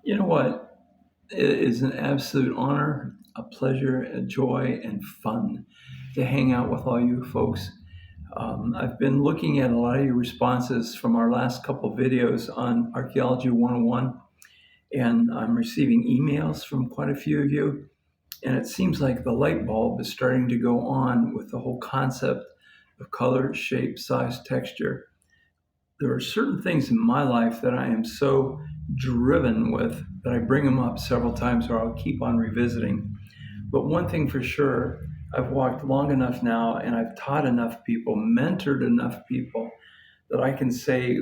You know what? It is an absolute honor, a pleasure, a joy, and fun to hang out with all you folks. I've been looking at a lot of your responses from our last couple videos on Archaeology 101, and I'm receiving emails from quite a few of you. And it seems like the light bulb is starting to go on with the whole concept of color, shape, size, texture. There are certain things in my life that I am so driven with that I bring them up several times or I'll keep on revisiting. But one thing for sure, I've walked long enough now and I've taught enough people, mentored enough people that I can say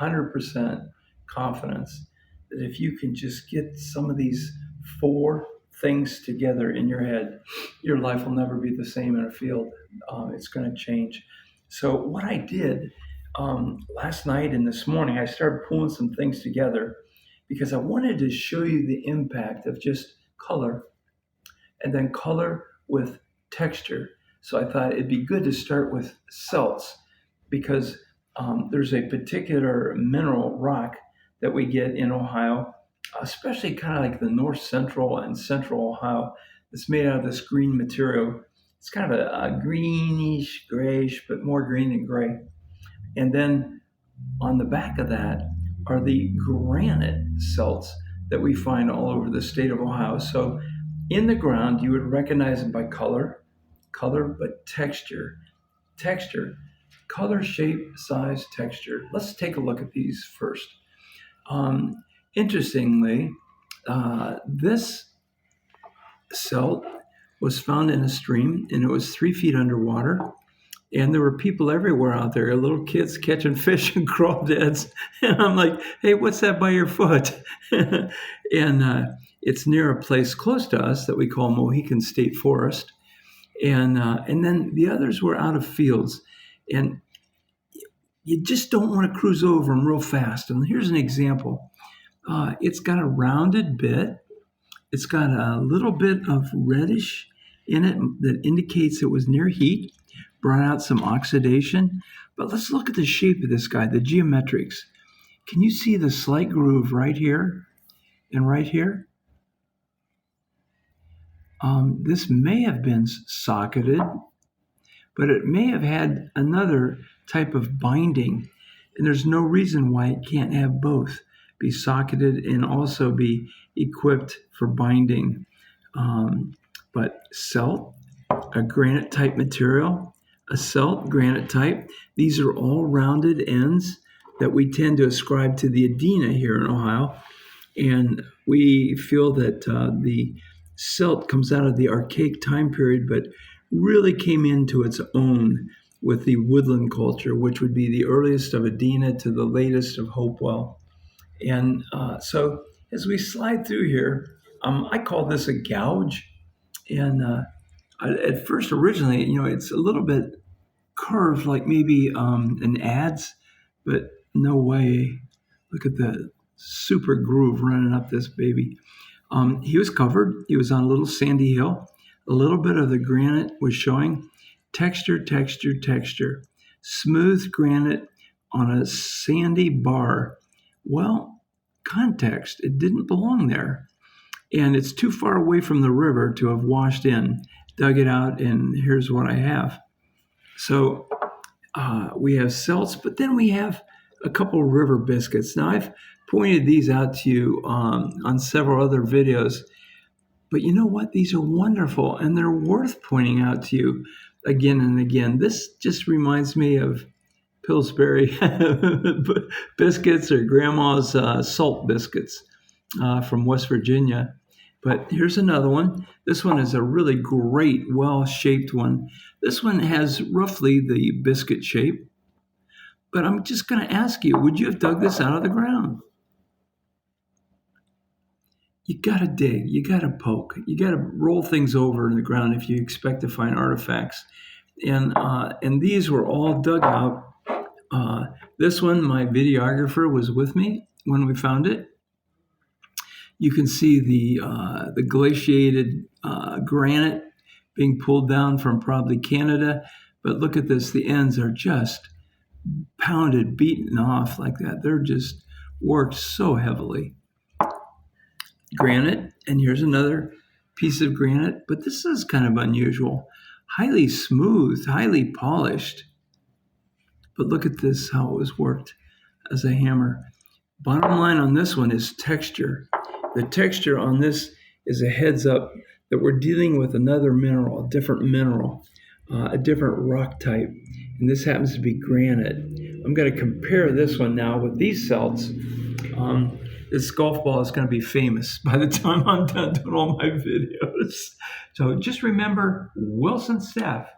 100% confidence that if you can just get some of these four things together in your head, your life will never be the same in a field. It's going to change. So, what I did last night and this morning, I started pulling some things together because I wanted to show you the impact of just color and then color with texture. So I thought it'd be good to start with celts because there's a particular mineral rock that we get in Ohio, especially kind of like the north central and central Ohio. It's made out of this green material. It's kind of a greenish, grayish, but more green than gray. And then on the back of that are the granite celts that we find all over the state of Ohio. So in the ground, you would recognize them by color, but texture, color, shape, size, texture. Let's take a look at these first. Interestingly, this celt was found in a stream and it was 3 feet underwater. And there were people everywhere out there, little kids catching fish and crawdads. And I'm like, hey, what's that by your foot? And it's near a place close to us that we call Mohican State Forest. And then the others were out of fields. And you just don't want to cruise over them real fast. And here's an example. It's got a rounded bit. It's got a little bit of reddish in it that indicates it was near heat, brought out some oxidation. But let's look at the shape of this guy, the geometrics. Can you see the slight groove right here and right here? This may have been socketed, but it may have had another type of binding. And there's no reason why it can't have both, be socketed and also be equipped for binding. But celt, a granite type material, a celt, granite type, these are all rounded ends that we tend to ascribe to the Adena here in Ohio. And we feel that the celt comes out of the archaic time period, but really came into its own with the woodland culture, which would be the earliest of Adena to the latest of Hopewell. And so as we slide through here, I call this a gouge. And at first, originally, it's a little bit curved, like maybe an adze, but no way. Look at the super groove running up this baby. He was covered. He was on a little sandy hill. A little bit of the granite was showing. Texture, texture, texture. Smooth granite on a sandy bar. Well, context. It didn't belong there. And it's too far away from the river to have washed in. Dug it out, and here's what I have. So we have celts, but then we have a couple of river biscuits. Now, I've pointed these out to you on several other videos, but you know what? These are wonderful, and they're worth pointing out to you again and again. This just reminds me of Pillsbury biscuits or Grandma's salt biscuits from West Virginia. But here's another one. This one is a really great, well-shaped one. This one has roughly the biscuit shape. But I'm just going to ask you, would you have dug this out of the ground? You got to dig. You got to poke. You got to roll things over in the ground if you expect to find artifacts. And these were all dug out. This one, my videographer was with me when we found it. You can see the glaciated granite being pulled down from probably Canada. But look at this. The ends are just pounded, beaten off like that. They're just worked so heavily. granite, and here's another piece of granite, but this is kind of unusual. Highly smooth, highly polished. But look at this, how it was worked as a hammer. Bottom line on this one is texture. The texture on this is a heads up that we're dealing with another mineral, a different rock type. And this happens to be granite. I'm going to compare this one now with these celts. This golf ball is going to be famous by the time I'm done doing all my videos. So just remember Wilson staff.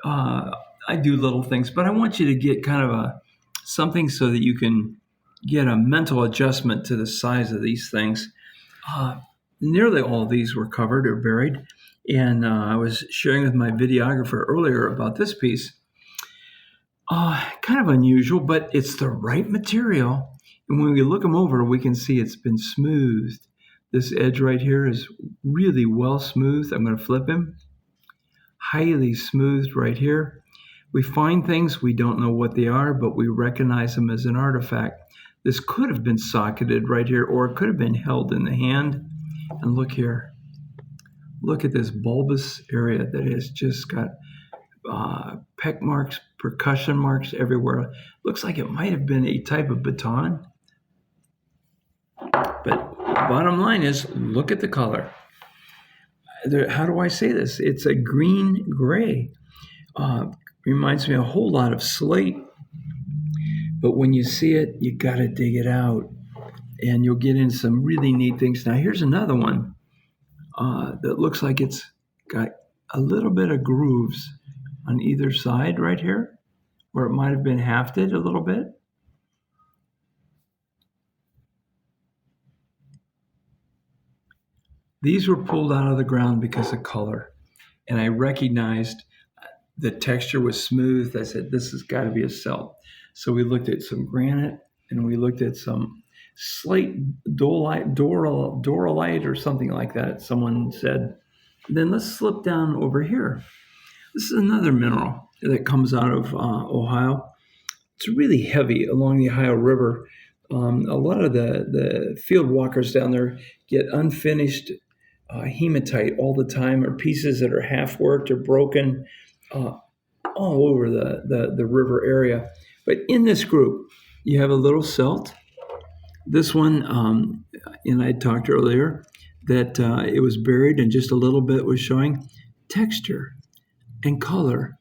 I do little things, but I want you to get kind of something so that you can get a mental adjustment to the size of these things. Nearly all of these were covered or buried, and I was sharing with my videographer earlier about this piece. Kind of unusual, but it's the right material. And when we look them over, we can see it's been smoothed. This edge right here is really well smoothed. I'm going to flip him. Highly smoothed right here. We find things, we don't know what they are, but we recognize them as an artifact. This could have been socketed right here, or it could have been held in the hand. And look here. Look at this bulbous area that has just got peck marks, percussion marks everywhere. Looks like it might have been a type of baton. But bottom line is, look at the color. How do I say this? It's a green gray. Reminds me a whole lot of slate. But when you see it, you got to dig it out. And you'll get into some really neat things. Now, here's another one that looks like it's got a little bit of grooves on either side right here, or it might have been hafted a little bit. These were pulled out of the ground because of color, and I recognized the texture was smooth. I said, this has got to be a celt. So we looked at some granite, and we looked at some slate dorolite or something like that, someone said. Then let's slip down over here. This is another mineral that comes out of Ohio. It's really heavy along the Ohio River. A lot of the field walkers down there get unfinished hematite all the time, or pieces that are half worked or broken all over the river area. But in this group, you have a little celt. This one, and I talked earlier that it was buried and just a little bit was showing texture and color.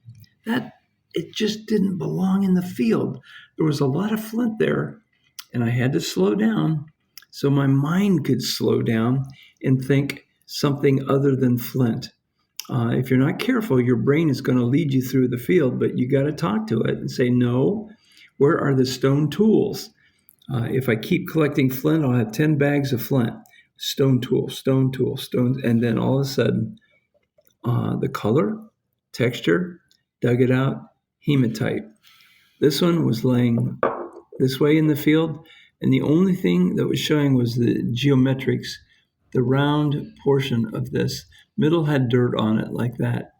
That it just didn't belong in the field. There was a lot of flint there, and I had to slow down so my mind could slow down and think something other than flint. If you're not careful, your brain is going to lead you through the field, but you got to talk to it and say, no, where are the stone tools? If I keep collecting flint, I'll have 10 bags of flint. Stone tool, stone. And then all of a sudden, the color, texture, dug it out, hematite. This one was laying this way in the field, and the only thing that was showing was the geometrics, the round portion of this. Middle had dirt on it like that.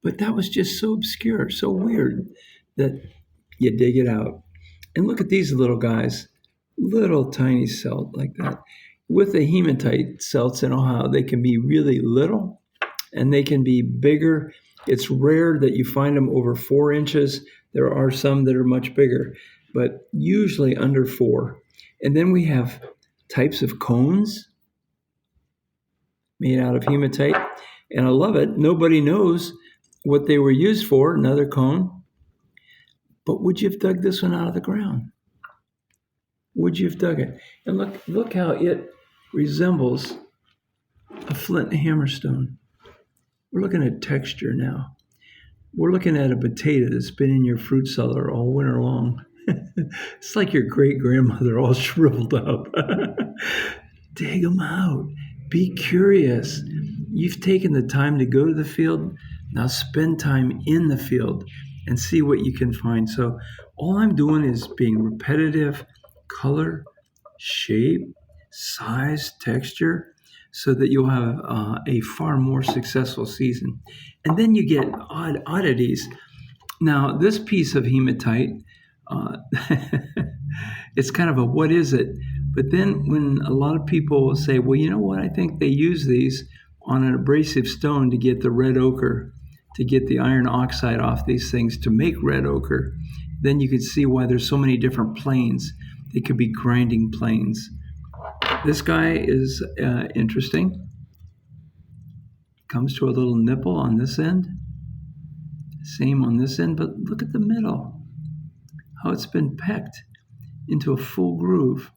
But that was just so obscure, so weird that you dig it out. And look at these little guys, little tiny celt like that. With the hematite celts in Ohio, they can be really little and they can be bigger. It's rare that you find them over 4 inches. There are some that are much bigger, but usually under 4. And then we have types of cones made out of hematite. And I love it. Nobody knows what they were used for, another cone. But would you have dug this one out of the ground? Would you have dug it? And look how it resembles a flint hammerstone. We're looking at texture now. We're looking at a potato that's been in your fruit cellar all winter long. It's like your great-grandmother all shriveled up. Dig them out. Be curious. You've taken the time to go to the field. Now spend time in the field and see what you can find. So all I'm doing is being repetitive, color, shape, size, texture, so that you'll have a far more successful season. And then you get oddities. Now, this piece of hematite, it's kind of a what is it? But then when a lot of people say, well, you know what, I think they use these on an abrasive stone to get the red ochre, to get the iron oxide off these things to make red ochre, then you can see why there's so many different planes. They could be grinding planes. This guy is interesting. Comes to a little nipple on this end. Same on this end, but look at the middle. How it's been pecked into a full groove.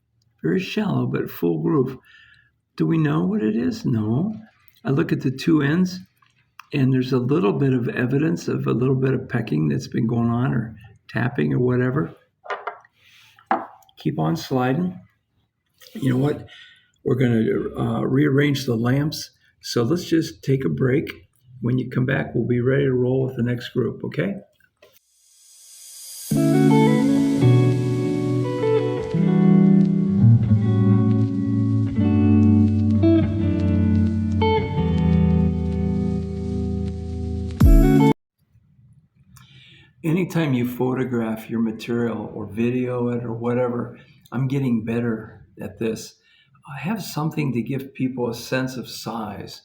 Very shallow, but full groove. Do we know what it is? No. I look at the two ends, and there's a little bit of evidence of a little bit of pecking that's been going on, or tapping or whatever. Keep on sliding. You know what? We're going to rearrange the lamps. So let's just take a break. When you come back, we'll be ready to roll with the next group, okay? Anytime you photograph your material or video it or whatever, I'm getting better at this. I have something to give people a sense of size,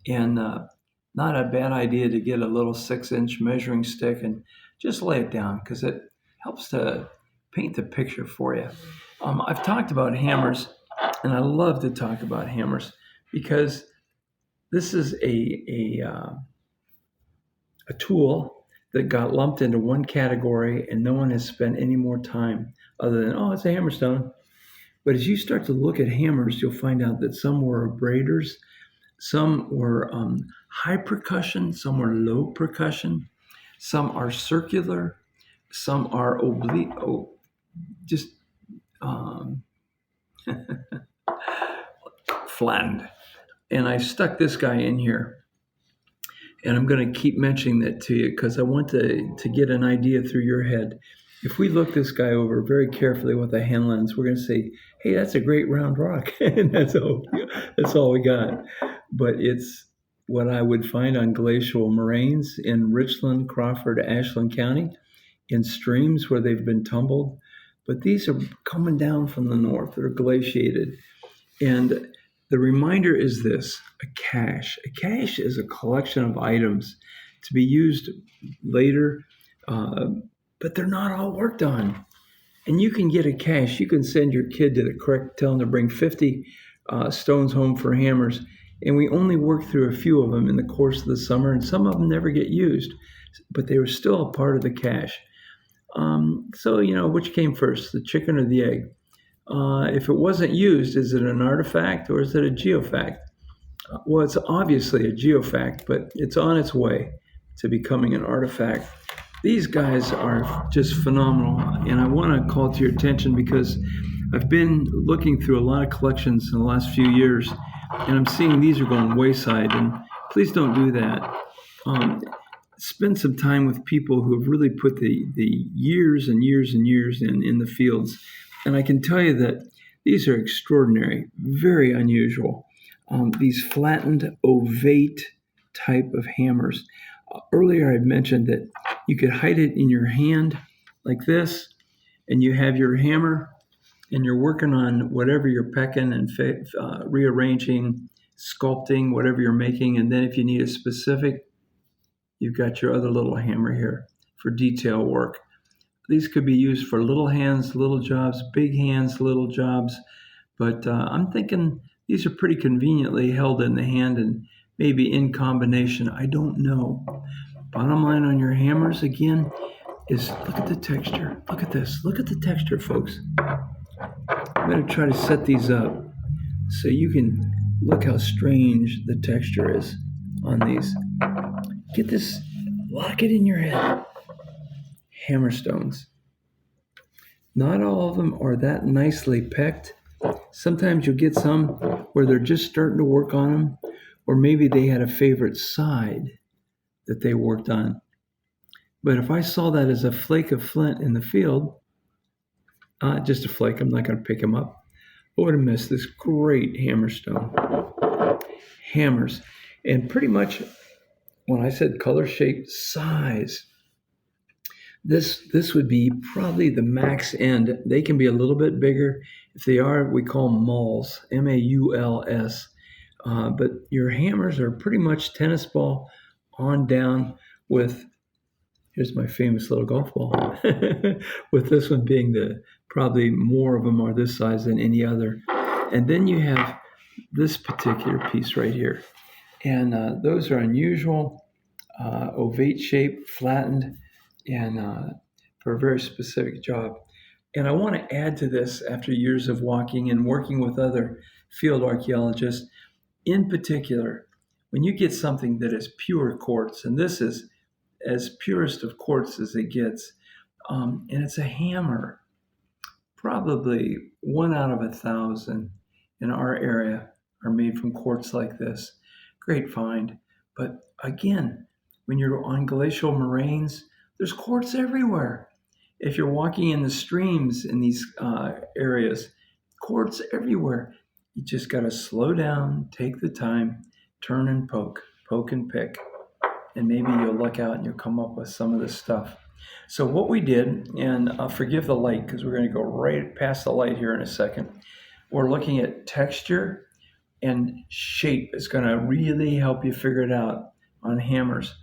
and not a bad idea to get a little 6-inch measuring stick and just lay it down, because it helps to paint the picture for you. I've talked about hammers, and I love to talk about hammers because this is a tool that got lumped into one category, and no one has spent any more time other than, oh, it's a hammerstone. But as you start to look at hammers, you'll find out that some were abraders, some were high percussion, some were low percussion, some are circular, some are oblique, flattened. And I stuck this guy in here. And I'm going to keep mentioning that to you because I want to get an idea through your head. If we look this guy over very carefully with a hand lens, we're going to say, hey, that's a great round rock. And that's all we got. But it's what I would find on glacial moraines in Richland, Crawford, Ashland County, in streams where they've been tumbled. But these are coming down from the north. They're glaciated. And the reminder is this: a cache. A cache is a collection of items to be used later, but they're not all worked on. And you can get a cache. You can send your kid to the creek, tell them to bring 50 stones home for hammers, and we only work through a few of them in the course of the summer, and some of them never get used, but they were still a part of the cache. So, which came first, the chicken or the egg? If it wasn't used, is it an artifact or is it a geofact? Well, it's obviously a geofact, but it's on its way to becoming an artifact. These guys are just phenomenal, and I want to call to your attention because I've been looking through a lot of collections in the last few years, and I'm seeing these are going wayside, and please don't do that. Spend some time with people who have really put the years and years and years in the fields. And I can tell you that these are extraordinary, very unusual. These flattened ovate type of hammers. Earlier I mentioned that you could hide it in your hand like this, and you have your hammer, and you're working on whatever you're pecking and rearranging, sculpting, whatever you're making. And then if you need a specific, you've got your other little hammer here for detail work. These could be used for little hands, little jobs, big hands, little jobs. But I'm thinking these are pretty conveniently held in the hand and maybe in combination. I don't know. Bottom line on your hammers, again, is look at the texture. Look at this. Look at the texture, folks. I'm going to try to set these up so you can look how strange the texture is on these. Get this, lock it in your head. Hammerstones. Not all of them are that nicely pecked. Sometimes you'll get some where they're just starting to work on them, or maybe they had a favorite side that they worked on. But if I saw that as a flake of flint in the field, just a flake, I'm not going to pick them up. I would have missed this great hammerstone. Hammers. And pretty much when I said color, shape, size, This would be probably the max end. They can be a little bit bigger. If they are, we call them mauls, MAULS. But your hammers are pretty much tennis ball on down with, here's my famous little golf ball, with this one being probably more of them are this size than any other. And then you have this particular piece right here. And those are unusual, ovate shape, flattened, and for a very specific job. And I want to add to this after years of walking and working with other field archaeologists. In particular, when you get something that is pure quartz, and this is as purest of quartz as it gets, and it's a hammer, probably 1 out of 1,000 in our area are made from quartz like this. Great find. But again, when you're on glacial moraines, there's quartz everywhere. If you're walking in the streams in these areas, quartz everywhere. You just got to slow down, take the time, turn and poke and pick, and maybe you'll luck out and you'll come up with some of this stuff. So what we did, and forgive the light because we're going to go right past the light here in a second. We're looking at texture and shape. Is going to really help you figure it out on hammers.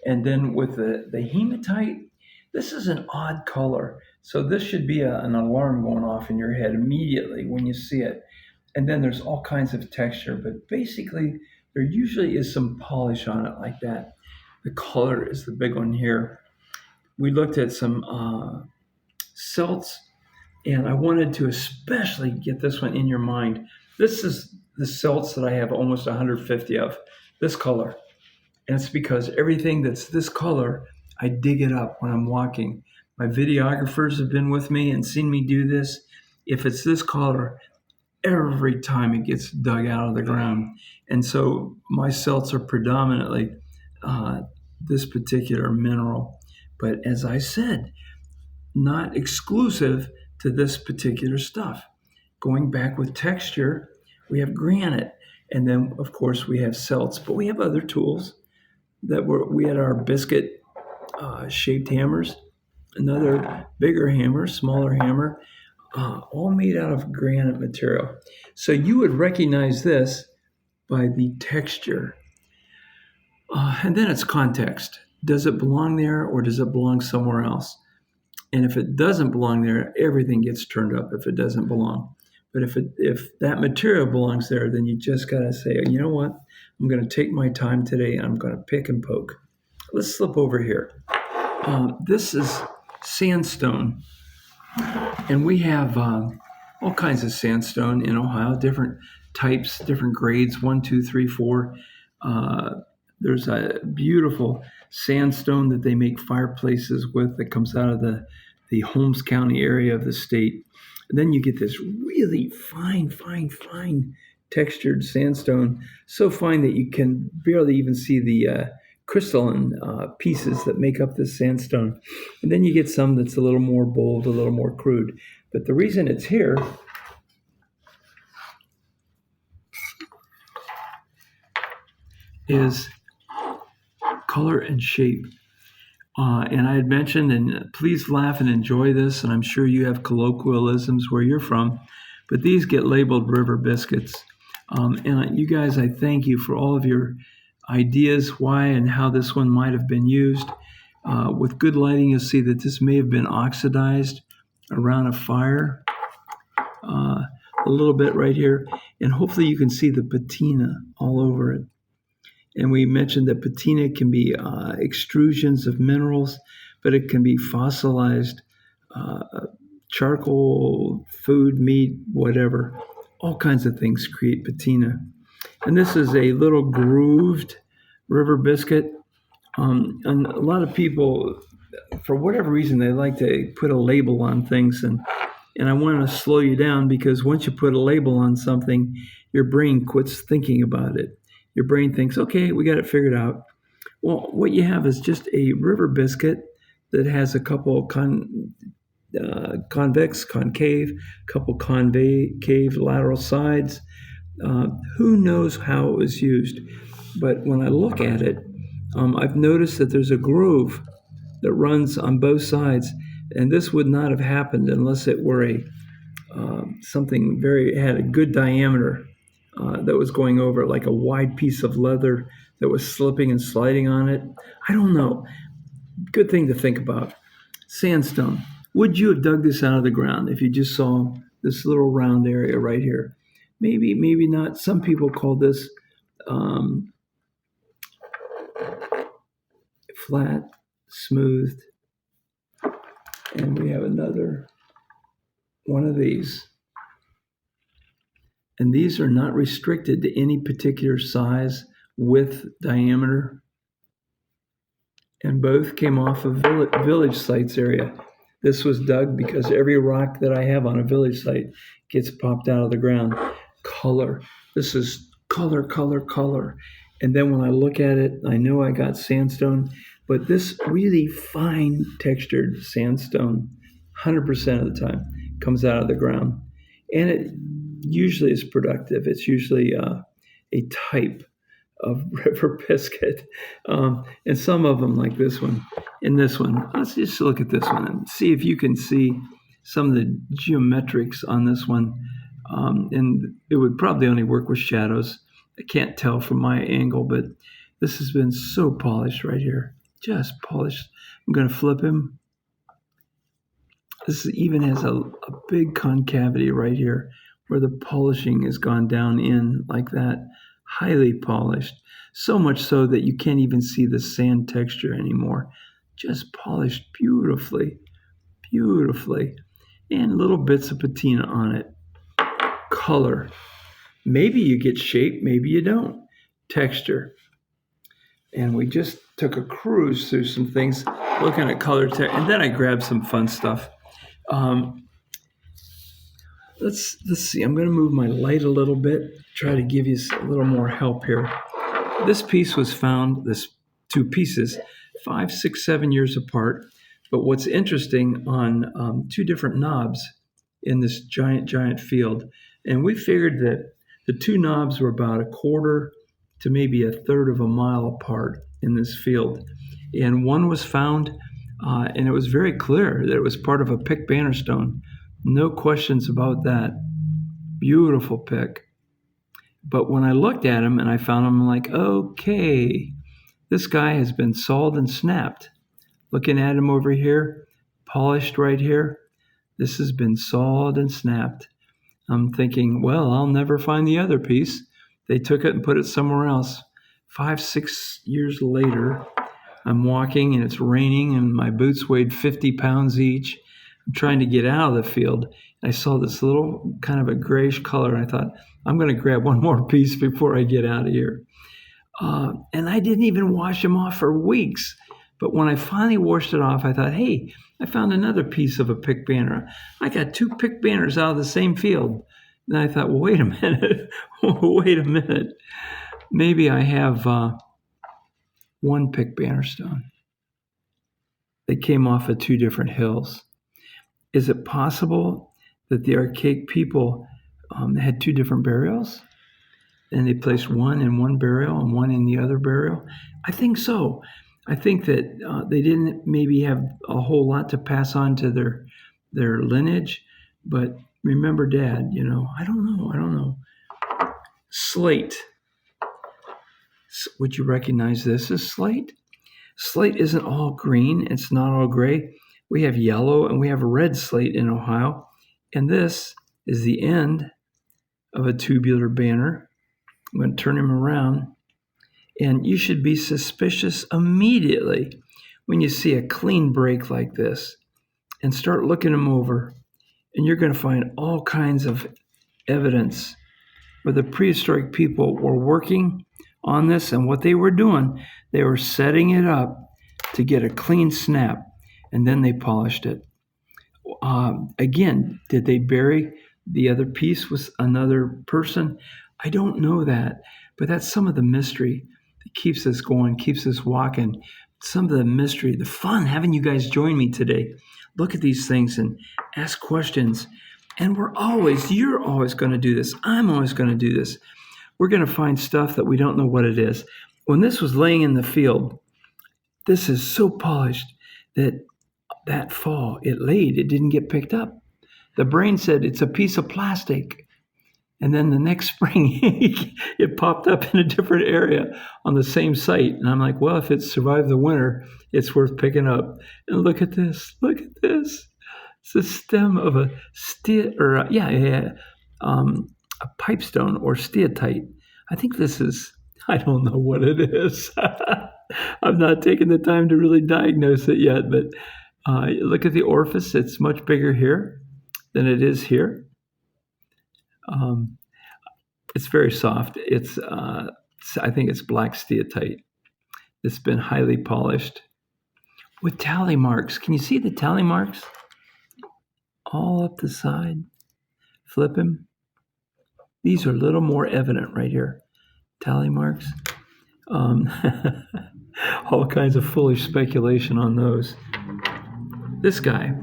And then with the hematite, this is an odd color. So this should be an alarm going off in your head immediately when you see it. And then there's all kinds of texture, but basically there usually is some polish on it like that. The color is the big one here. We looked at some celts, and I wanted to especially get this one in your mind. This is the celts that I have almost 150 of, this color. And it's because everything that's this color, I dig it up when I'm walking. My videographers have been with me and seen me do this. If it's this color, every time it gets dug out of the ground. And so my celts are predominantly this particular mineral. But as I said, not exclusive to this particular stuff. Going back with texture, we have granite. And then, of course, we have celts. But we have other tools. We had our biscuit shaped hammers, another bigger hammer, smaller hammer, all made out of granite material. So you would recognize this by the texture. And then it's context. Does it belong there or does it belong somewhere else? And if it doesn't belong there, everything gets turned up if it doesn't belong. But if that material belongs there, then you just got to say, you know what? I'm going to take my time today and I'm going to pick and poke. Let's slip over here. This is sandstone. And we have all kinds of sandstone in Ohio, different types, different grades, 1, 2, 3, 4. There's a beautiful sandstone that they make fireplaces with that comes out of the Holmes County area of the state. And then you get this really fine textured sandstone, so fine that you can barely even see the crystalline pieces that make up this sandstone. And then you get some that's a little more bold, a little more crude. But the reason it's here is color and shape. And I had mentioned, and please laugh and enjoy this, and I'm sure you have colloquialisms where you're from, but these get labeled river biscuits. And you guys, I thank you for all of your ideas, why and how this one might have been used. With good lighting, you'll see that this may have been oxidized around a fire a little bit right here. And hopefully you can see the patina all over it. And we mentioned that patina can be extrusions of minerals, but it can be fossilized charcoal, food, meat, whatever. All kinds of things create patina. And this is a little grooved river biscuit. And a lot of people, for whatever reason, they like to put a label on things. And I want to slow you down because once you put a label on something, your brain quits thinking about it. Your brain thinks, okay, we got it figured out. Well, what you have is just a river biscuit that has a couple convex, concave, couple concave lateral sides. Who knows how it was used? But when I look at it, I've noticed that there's a groove that runs on both sides. And this would not have happened unless it were something had a good diameter that was going over it, like a wide piece of leather that was slipping and sliding on it. I don't know. Good thing to think about. Sandstone. Would you have dug this out of the ground if you just saw this little round area right here? Maybe, maybe not. Some people call this flat, smoothed. And we have another one of these. And these are not restricted to any particular size, width, diameter. And both came off of village sites area. This was dug because every rock that I have on a village site gets popped out of the ground. Color. This is color, color, color. And then when I look at it, I know I got sandstone, but this really fine textured sandstone, 100% of the time, comes out of the ground. And it usually is productive. It's usually a type of river biscuit. And some of them, like this one and this one, let's just look at this one and see if you can see some of the geometrics on this one. And it would probably only work with shadows. I can't tell from my angle, but this has been so polished right here. Just polished. I'm going to flip him. This even has a big concavity right here where the polishing has gone down in like that. Highly polished. So much so that you can't even see the sand texture anymore. Just polished beautifully. Beautifully. And little bits of patina on it. Color. Maybe you get shape, maybe you don't. Texture. And we just took a cruise through some things, looking at color, and then I grabbed some fun stuff. Let's see. I'm going to move my light a little bit, try to give you a little more help here. This piece was found, this two pieces, 5, 6, 7 years apart. But what's interesting, on two different knobs in this giant field, and we figured that the two knobs were about 1/4 to maybe 1/3 of a mile apart in this field. And one was found, and it was very clear that it was part of a pick Bannerstone. No questions about that. Beautiful pick. But when I looked at him and I found him, I'm like, okay, this guy has been sawed and snapped. Looking at him over here, polished right here, this has been sawed and snapped. I'm thinking, well, I'll never find the other piece. They took it and put it somewhere else. 5, 6 years later, I'm walking and it's raining and my boots weighed 50 pounds each. I'm trying to get out of the field. I saw this little kind of a grayish color, and I thought, I'm going to grab one more piece before I get out of here. And I didn't even wash them off for weeks. But when I finally washed it off, I thought, hey, I found another piece of a pick banner. I got 2 pick banners out of the same field. And I thought, well, wait a minute. Wait a minute. Maybe I have one pick Bannerstone. They came off of 2 different hills. Is it possible that the archaic people had 2 different burials? And they placed one in one burial and one in the other burial? I think so. I think that they didn't maybe have a whole lot to pass on to their lineage. But remember Dad, I don't know. Slate. Would you recognize this as slate? Slate isn't all green. It's not all gray. We have yellow and we have red slate in Ohio. And this is the end of a tubular banner. I'm going to turn him around. And you should be suspicious immediately when you see a clean break like this and start looking them over. And you're going to find all kinds of evidence where the prehistoric people were working on this, and what they were doing, they were setting it up to get a clean snap, and then they polished it. Again, did they bury the other piece with another person? I don't know that, but that's some of the mystery that keeps us going, keeps us walking. Some of the mystery, the fun, having you guys join me today. Look at these things and ask questions. And you're always going to do this. I'm always going to do this. We're going to find stuff that we don't know what it is. When this was laying in the field, this is so polished. that fall it laid, it didn't get picked up. The brain said it's a piece of plastic. And then the next spring, it popped up in a different area on the same site. And I'm like, well, if it survived the winter, it's worth picking up. And look at this. Look at this. It's the stem of a a pipestone or steatite. I think this is, I don't know what it is. I've not taken the time to really diagnose it yet. But look at the orifice. It's much bigger here than it is here. It's very soft. I think it's black steatite. It's been highly polished with tally marks. Can you see the tally marks? All up the side. Flip him. These are a little more evident right here. Tally marks. All kinds of foolish speculation on those. This guy,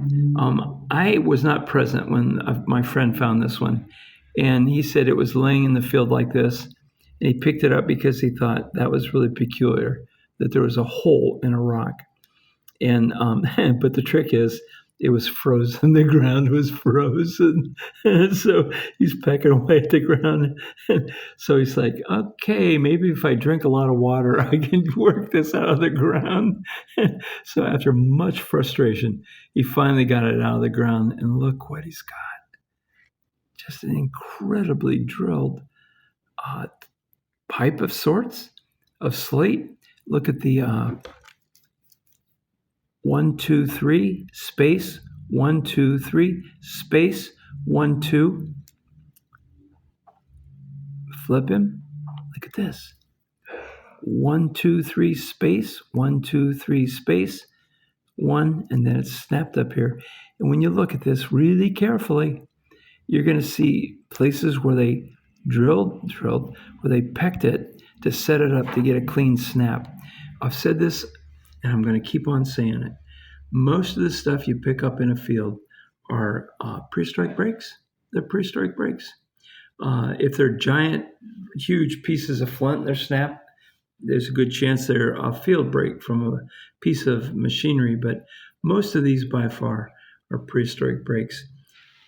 I was not present when my friend found this one. And he said it was laying in the field like this. And he picked it up because he thought that was really peculiar, that there was a hole in a rock. And but the trick is, it was frozen. The ground was frozen. And so he's pecking away at the ground. And so he's like, okay, maybe if I drink a lot of water, I can work this out of the ground. So after much frustration, he finally got it out of the ground. And look what he's got. Just an incredibly drilled pipe of sorts of slate. Look at the 1, 2, 3 space, 1, 2, 3 space, 1, 2. Flip him. Look at this. 1, 2, 3 space, 1, 2, 3 space, 1, and then it's snapped up here. And when you look at this really carefully, you're going to see places where they drilled, where they pecked it to set it up to get a clean snap. I've said this, and I'm going to keep on saying it. Most of the stuff you pick up in a field are prehistoric breaks. They're prehistoric breaks. If they're giant, huge pieces of flint, they're snapped, there's a good chance they're a field break from a piece of machinery. But most of these, by far, are prehistoric breaks.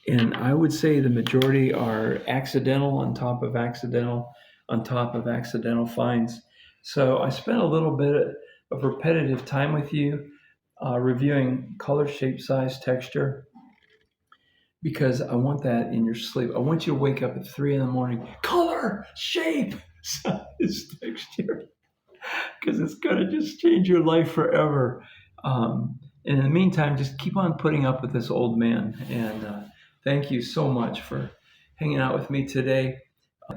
And I would say the majority are accidental on top of accidental finds. So I spent a little bit of repetitive time with you reviewing color, shape, size, texture, because I want that in your sleep. I want you to wake up at 3 a.m. Color, shape, size, texture, because it's going to just change your life forever. And in the meantime, just keep on putting up with this old man. And thank you so much for hanging out with me today.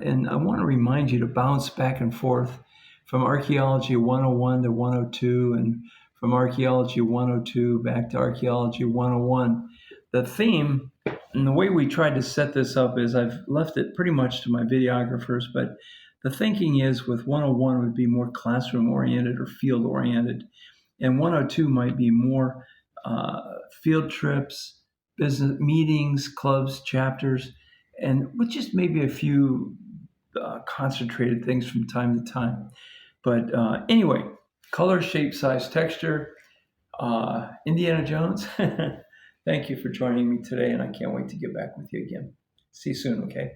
And I want to remind you to bounce back and forth from Archaeology 101 to 102 and from Archaeology 102 back to Archaeology 101. The theme and the way we tried to set this up is I've left it pretty much to my videographers, but the thinking is with 101 would be more classroom oriented or field oriented, and 102 might be more field trips, business meetings, clubs, chapters, and with just maybe a few concentrated things from time to time. But anyway, color, shape, size, texture, Indiana Jones. Thank you for joining me today, and I can't wait to get back with you again. See you soon, okay?